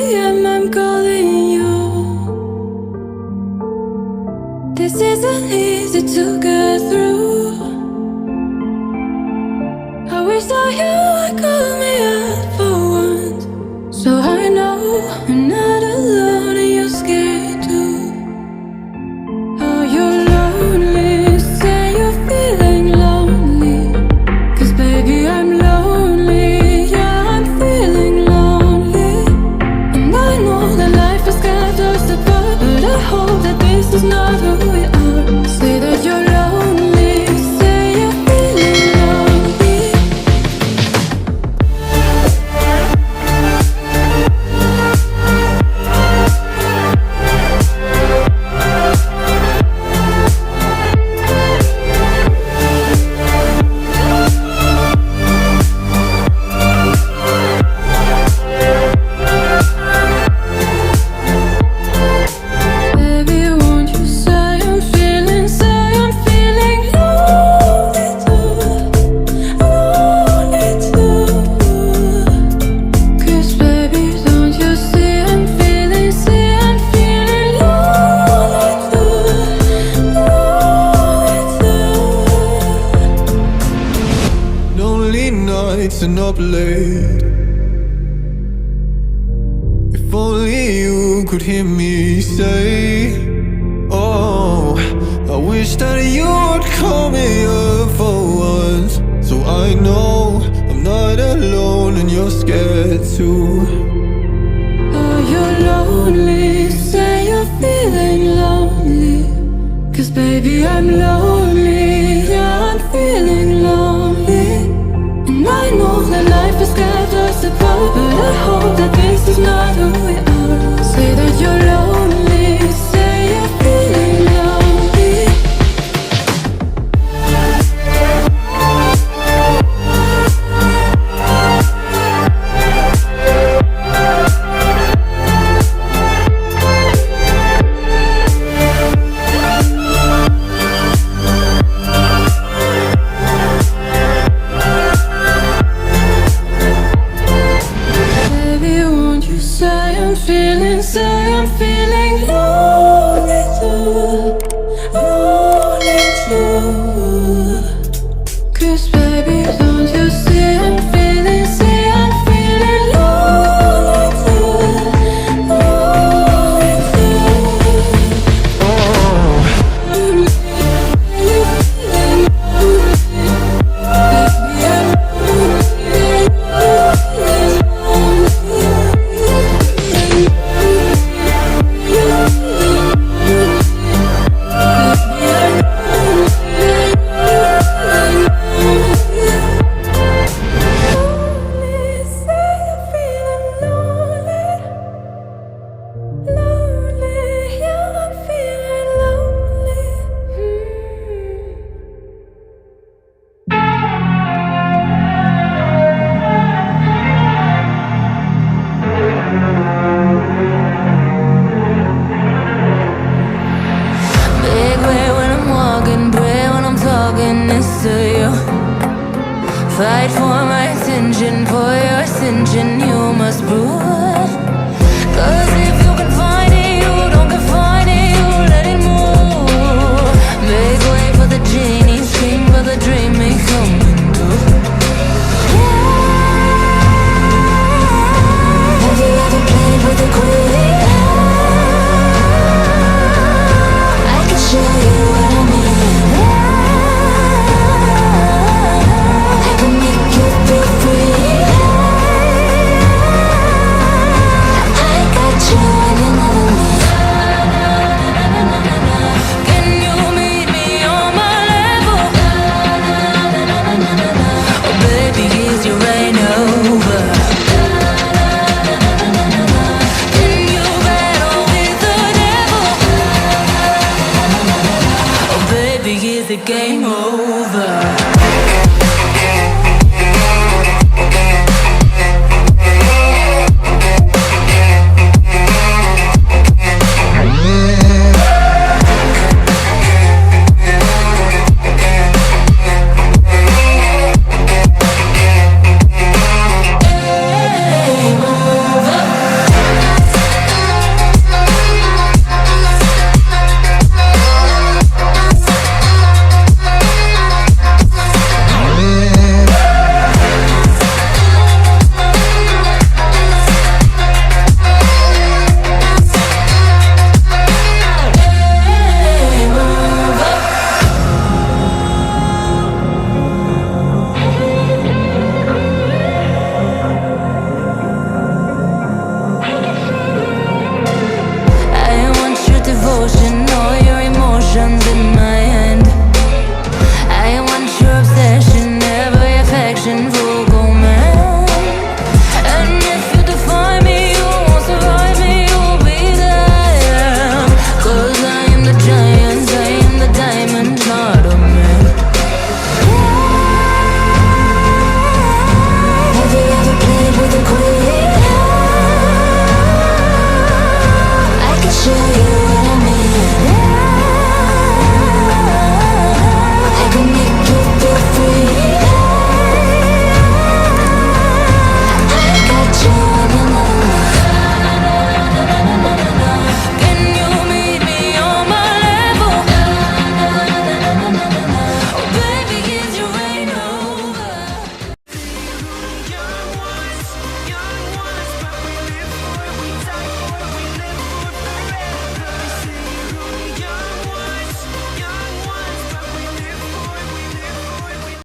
a.m. I'm calling you. This isn't easy to get through. I wish that you would call me out for once, so I know I'm not alone and you're scared too. Are you lonely? Say you're feeling lonely, 'cause baby I'm lonely. Yeah, I'm feeling lonely. And I know that life has got us apart, but I hope that this is not who we are. Say that you're lonely. Say you're feeling lonely. Baby, won't you say I'm feeling lonely too, lonely too. 'Cause baby, don't you see I'm feeling lonely too, lonely too. Lonely nights and up late. If only you could hear me say, oh, I wish that you would call me up for once, so I know I'm not alone and you're scared too. Are you lonely? Say you're feeling lonely, 'cause baby I'm lonely.